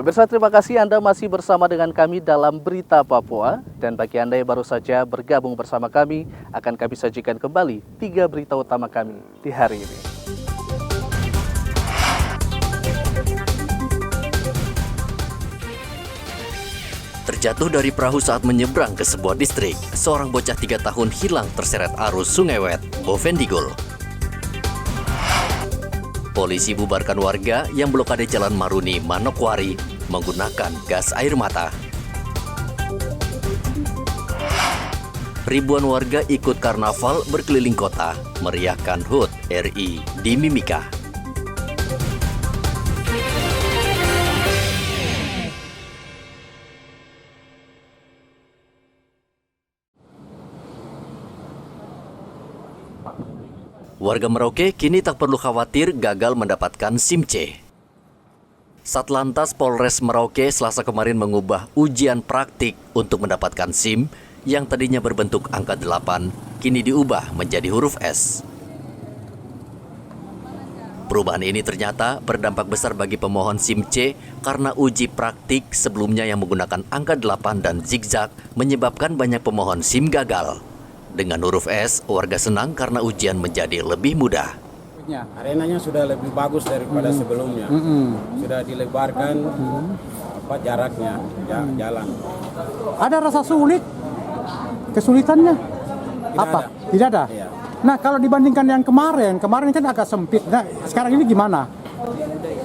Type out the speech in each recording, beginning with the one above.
Pemirsa, terima kasih Anda masih bersama dengan kami dalam Berita Papua. Dan bagi Anda yang baru saja bergabung bersama kami, akan kami sajikan kembali 3 berita utama kami di hari ini. Terjatuh dari perahu saat menyeberang ke sebuah distrik, seorang bocah 3 tahun hilang terseret arus Sungai Wet, Bovendigul. Polisi bubarkan warga yang blokade Jalan Maruni, Manokwari menggunakan gas air mata. Ribuan warga ikut karnaval berkeliling kota, meriahkan HUT RI di Mimika. Warga Merauke kini tak perlu khawatir gagal mendapatkan SIM C. Satlantas Polres Merauke Selasa kemarin mengubah ujian praktik untuk mendapatkan SIM yang tadinya berbentuk angka 8, kini diubah menjadi huruf S. Perubahan ini ternyata berdampak besar bagi pemohon SIM C karena uji praktik sebelumnya yang menggunakan angka 8 dan zigzag menyebabkan banyak pemohon SIM gagal. Dengan huruf S, warga senang karena ujian menjadi lebih mudah. Arenanya sudah lebih bagus daripada sebelumnya. Sudah dilebarkan jaraknya, jalan. Ada rasa sulit? Kesulitannya? Tidak ada? Iya. Nah, kalau dibandingkan yang kemarin kan agak sempit. Nah, sekarang ini gimana?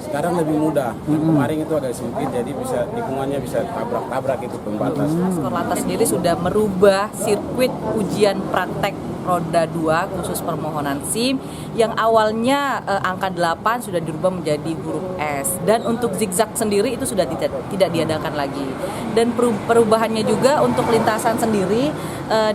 Sekarang lebih mudah. Kemarin itu agak sempit, jadi tikungannya bisa tabrak-tabrak itu pembatas. Korlantas sendiri sudah merubah sirkuit ujian praktek roda 2 khusus permohonan SIM yang awalnya angka 8 sudah dirubah menjadi huruf S, dan untuk zigzag sendiri itu sudah tidak diadakan lagi. Dan perubahannya juga untuk lintasan sendiri,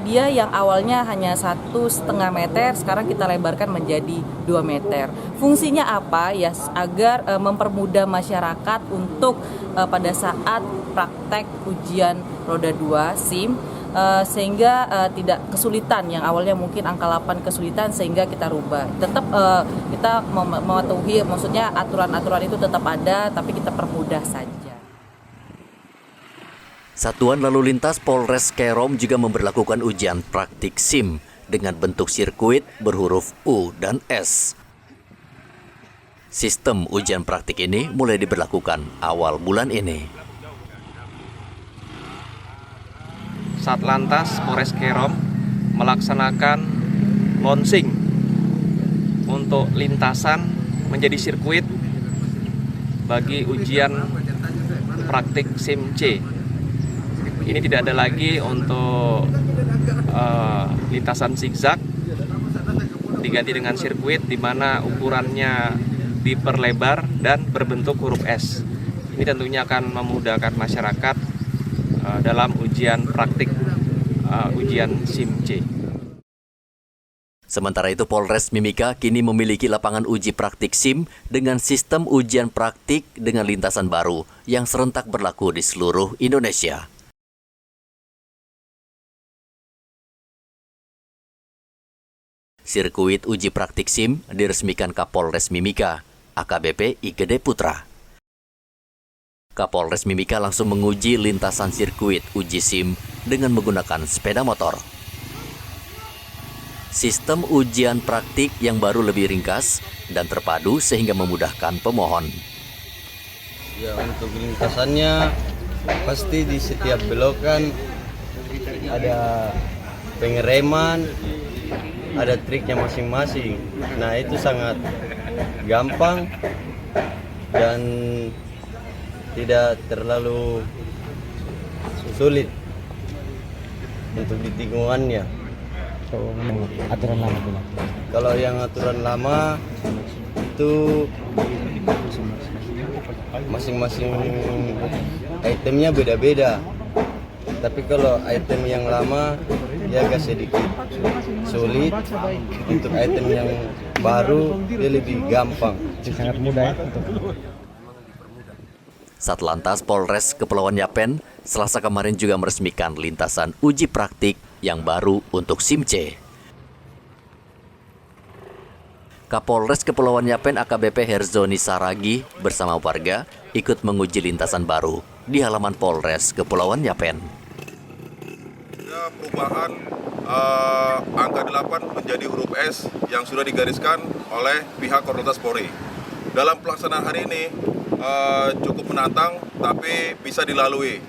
dia yang awalnya hanya 1,5 meter sekarang kita lebarkan menjadi 2 meter. Fungsinya apa? Ya agar mempermudah masyarakat untuk pada saat praktek ujian roda 2 SIM, sehingga tidak kesulitan, yang awalnya mungkin angka 8 kesulitan sehingga kita rubah. Tetap kita mematuhi, maksudnya aturan-aturan itu tetap ada, tapi kita permudah saja. Satuan Lalu Lintas Polres Kerom juga memberlakukan ujian praktik SIM dengan bentuk sirkuit berhuruf U dan S. Sistem ujian praktik ini mulai diberlakukan awal bulan ini. Satlantas Polres Kerom melaksanakan launching untuk lintasan menjadi sirkuit bagi ujian praktik SIM C. Ini tidak ada lagi untuk lintasan zigzag, diganti dengan sirkuit di mana ukurannya diperlebar dan berbentuk huruf S. Ini tentunya akan memudahkan masyarakat dalam ujian praktik ujian SIM C. Sementara itu Polres Mimika kini memiliki lapangan uji praktik SIM dengan sistem ujian praktik dengan lintasan baru yang serentak berlaku di seluruh Indonesia. Sirkuit uji praktik SIM diresmikan Kapolres Mimika, AKBP Igede Putra. Kapolres Mimika langsung menguji lintasan sirkuit uji SIM dengan menggunakan sepeda motor. Sistem ujian praktik yang baru lebih ringkas dan terpadu sehingga memudahkan pemohon. Ya, untuk lintasannya pasti di setiap belokan ada pengereman, ada triknya masing-masing. Nah, itu sangat gampang dan tidak terlalu sulit untuk di tikungannya. Aturan lama pula. Kalau yang aturan lama itu masing-masing itemnya beda-beda. Tapi kalau item yang lama dia agak sedikit sulit. Untuk item yang baru dia lebih gampang. Sangat mudah ya. Satlantas Polres Kepulauan Yapen Selasa kemarin juga meresmikan lintasan uji praktik yang baru untuk SIM C. Kapolres Kepulauan Yapen AKBP Herzoni Saragi bersama warga ikut menguji lintasan baru di halaman Polres Kepulauan Yapen. Perubahan angka 8 menjadi huruf S yang sudah digariskan oleh pihak Korlantas Polri. Dalam pelaksanaan hari ini cukup menantang tapi bisa dilalui.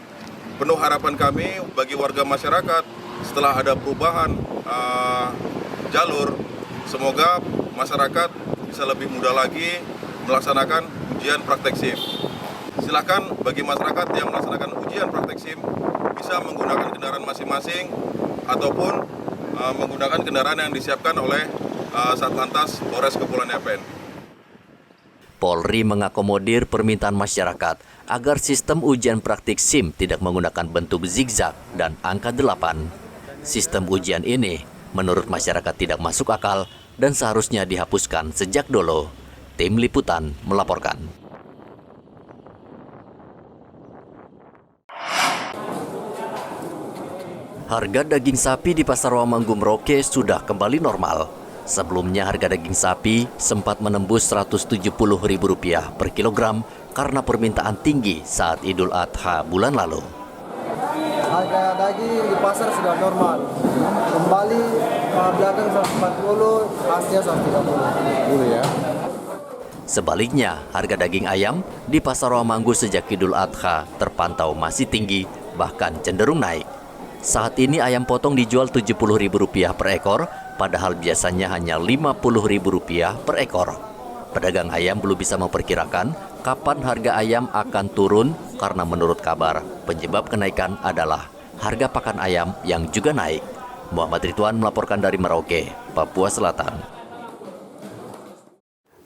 Penuh harapan kami bagi warga masyarakat setelah ada perubahan jalur, semoga masyarakat bisa lebih mudah lagi melaksanakan ujian praktek SIM. Silakan bagi masyarakat yang melaksanakan ujian praktek SIM bisa menggunakan kendaraan masing-masing ataupun menggunakan kendaraan yang disiapkan oleh Satlantas Polres Kepulauan Yapen. Polri mengakomodir permintaan masyarakat agar sistem ujian praktik SIM tidak menggunakan bentuk zigzag dan angka 8. Sistem ujian ini menurut masyarakat tidak masuk akal dan seharusnya dihapuskan sejak dulu. Tim Liputan melaporkan. Harga daging sapi di Pasar Wamanggu Merauke sudah kembali normal. Sebelumnya harga daging sapi sempat menembus Rp170.000 per kilogram karena permintaan tinggi saat Idul Adha bulan lalu. Harga daging di pasar sudah normal. Kembali belakang 140, aslinya 130 ya. Sebaliknya, harga daging ayam di Pasar Wamanggu sejak Idul Adha terpantau masih tinggi, bahkan cenderung naik. Saat ini ayam potong dijual Rp70.000 per ekor, padahal biasanya hanya Rp50.000 per ekor. Pedagang ayam belum bisa memperkirakan kapan harga ayam akan turun karena menurut kabar, penyebab kenaikan adalah harga pakan ayam yang juga naik. Muhammad Ridwan melaporkan dari Merauke, Papua Selatan.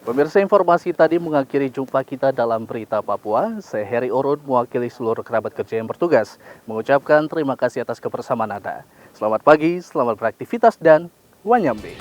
Pemirsa, informasi tadi mengakhiri jumpa kita dalam Berita Papua. Saya Heri Orun mewakili seluruh kerabat kerja yang bertugas mengucapkan terima kasih atas kebersamaan Anda. Selamat pagi, selamat beraktivitas, dan wanyambe.